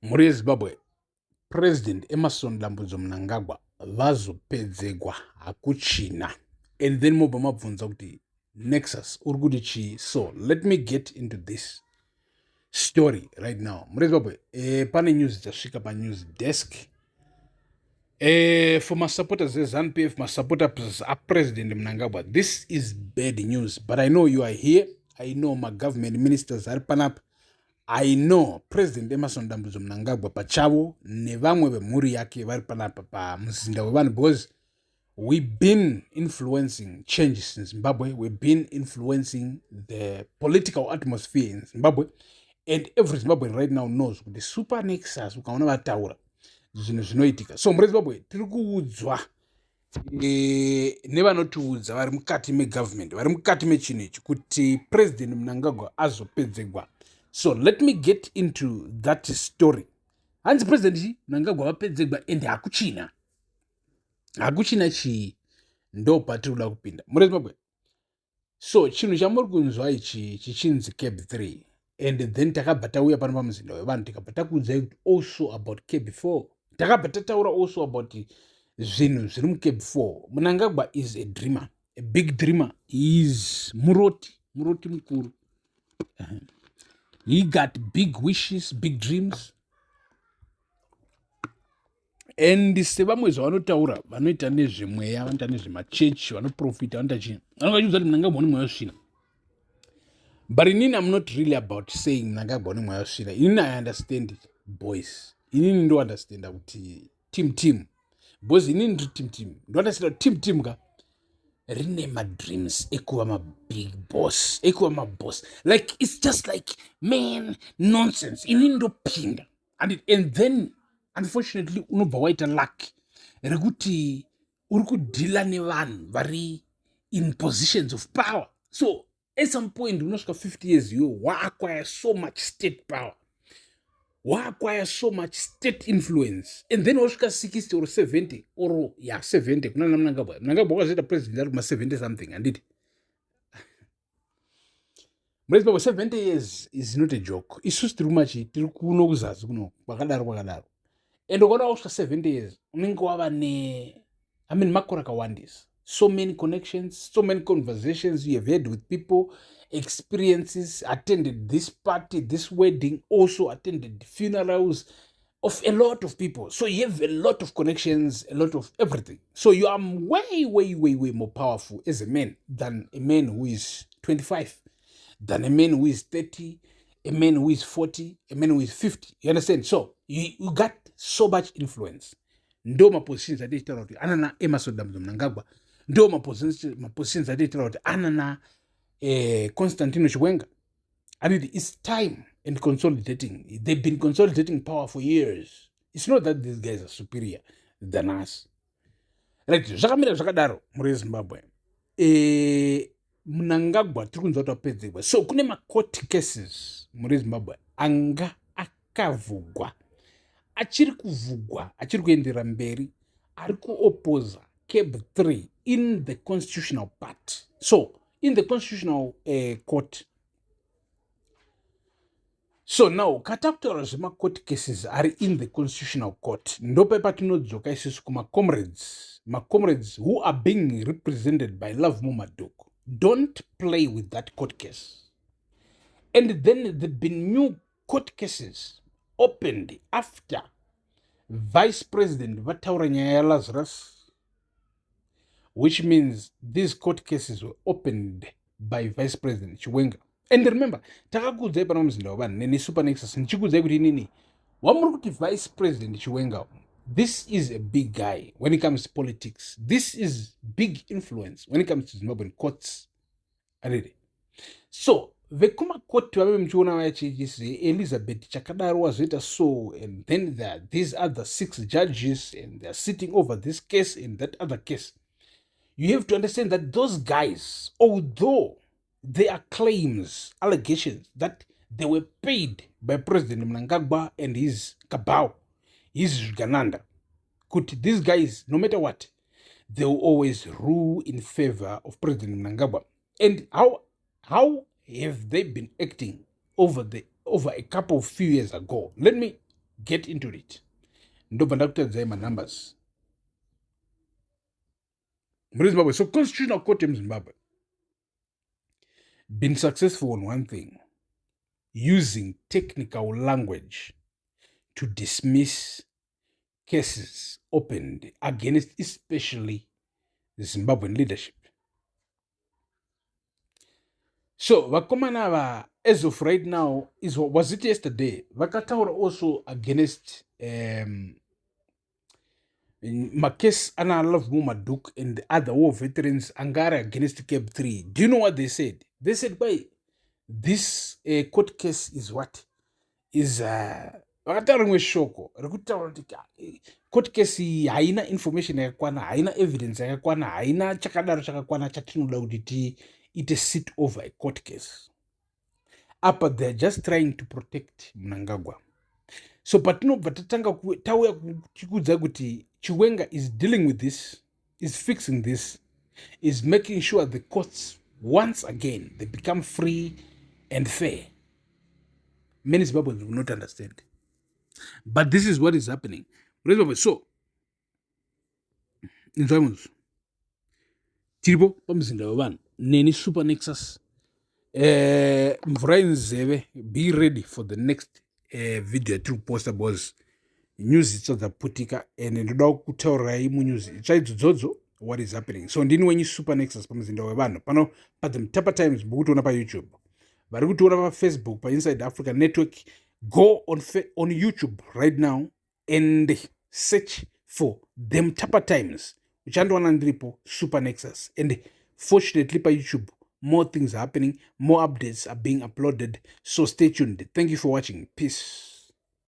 muri Zimbabwe, President Emerson Mnangagwa Azopedzegwa Hakuchina. And then mobva mabvunza kuti Nexus uri chi. So let me get into this story right now. Muri Zimbabwe, pane news dzasvika pa news desk. For my supporters ZANU-PF, my supporters are President Mnangagwa. This is bad news, but I know you are here. I know my government ministers are panap. I know President Emerson Mnangagwa pachavo nevamwe vemhuri yake vari panapa pamuzinda wevanhu, because we've been influencing changes in Zimbabwe. We've been influencing the political atmosphere in Zimbabwe, and every Zimbabwean right now knows the super nexus ukaona vataura zvinhu zvinoitika. So muri Zimbabwe tiri kuudzwa nevanotiudza vari mukati megovernment, vari mukati mechinhu ichi, kuti President Mnangagwa azopedzegwa. So let me get into that story. Hanzi President Mnangagwa apedzegwa and Hakuchina. Hakuchina chi ndo patiri kuda kupinda muri Zimbabwe. So chinhu chamuri kunzwa ichi chichinzi cab 3, and then takabva tauya pano pamuzinda wevanhu tikabva takuudzai kuti also about cab 4. Takabva tataura also about zvinhu zviri mucab 4. Mnangagwa is a dreamer, a big dreamer. He is muroti mukuru. He got big wishes, big dreams. And sevamwe zvavanotaura vanoita nezvemweya, vanoita nezvemachechi, vanoprofita, vanoita chii, vanovachiudza kuti Mnangagwa une mweya wesvina. But inini, I'm not really about saying Mnangagwa une mweya wesvina. Inini, I understand it, boys. Inini ndo understand kuti team. Boys, inini ndo team. Ndo understand team ka rine madreams ekuva mabig boss, ekuva maboss. Like, it's just like, man, nonsense. Inini ndo pinda. And then, unfortunately, unobva waita luck rekuti uri kudhila nevanhu vari in positions of power. So at some point unosvika 50 years you acquire so much state power, acquire so much state influence, and then wasvika 60 or 70 or 70 kuna Mnangagwa wakazoita president ari kuma 70 something, handiti mrezimbabwe 70 years is not a joke. Isusu tiri kuno kuzazi kuno kwakadaro. And ukaona wasvika 70 years unenge wava makore akawandisa, so many connections, so many conversations you have had with people, experiences, attended this party, this wedding, also attended funerals of a lot of people. So you have a lot of connections, a lot of everything. So you are way more powerful as a man than a man who is 25, than a man who is 30, a man who is 40, a man who is 50. You understand? So you got so much influence. Ndo mapositions atichitaura kuti anana Emerson Mnangagwa, ndo mapositions atichitaura kuti anana Constantino Chiwenga. And it's time and consolidating. They've been consolidating power for years. It's not that these guys are superior than us. Right? Zvakamira zvakadaro muri Zimbabwe. Mnangagwa tiri kunzwa kuti apedzegwa. So kune ma-court cases muri Zimbabwe anga akavhugwa, achiri kuvhugwa, achiri kuendera mberi, ari kuopposa cab 3 in the constitutional part. So in the constitutional court. So now katakutaura zvema-court cases are in the constitutional court. Ndope patinodzoka isusu kuma-comrades, ma-comrades who are being represented by Love Mumadoko. Don't play with that court case. And then there have been new court cases opened after Vice President vataura nyaya yaLazarus, which means these court cases were opened by Vice President Chiwenga. And remember, takakuudzai pana muzinda wevanhu neni Super Nexus ndichikuudzai kuti inini wamuri kuti Vice President Chiwenga, this is a big guy when it comes to politics. This is big influence when it comes to Zimbabwean courts. Already. So vekumakoti vave muchiona vachisi Elizabeth chakadaro wazoita so, and then there are these other 6 judges and they're sitting over this case and that other case. You have to understand that those guys, although there are claims, allegations that they were paid by President Mnangagwa and his cabal, his Gananda, these guys, no matter what, they will always rule in favor of President Mnangagwa. And how have they been acting over a couple of few years ago? Let me get into it. Ndobva ndakutadzai numbers muri Zimbabwe. So constitutional court in Zimbabwe been successful on one thing, using technical language to dismiss cases opened against especially the Zimbabwean leadership. So vakomana ava, as of right now, was it yesterday, vakataura also against Makes ana Love Mumaduk and the other war veterans angara against Cab 3. Do you know what they said? They said, "Why this court case is what is vakataura rimwe shoko rekutaura kuti court case haina information yakakwana, haina evidence yakakwana, haina chakadaro chakakwana chatinoda kuti tiite sit over a court case. Apa they're just trying to protect Mnangagwa. So patinobva tatanga tauya kuchikudzai kuti Chiwenga is dealing with this, is fixing this, is making sure the courts once again they become free and fair. Many Zimbabweans will not understand, but this is what is happening. So inzvai tiripo pamuzinda wevanhu neni Super Nexus. Mvura inzeve, be ready for the next video yatiri kuposta because news itsva dzaputika and ndoda kutaurirai munews chaidzodzo what is happening. So ndini wenyu Super Nexus pamuzinda wevanhu pano paThemtapa Times mukutiona paYouTube, vari kutiona paFacebook paInside Africa Network. Go on YouTube right now and search for Themtapa Times. Uchandowana ndiripo Super Nexus, and fortunately paYouTube more things are happening, more updates are being uploaded, so stay tuned. Thank you for watching. Peace.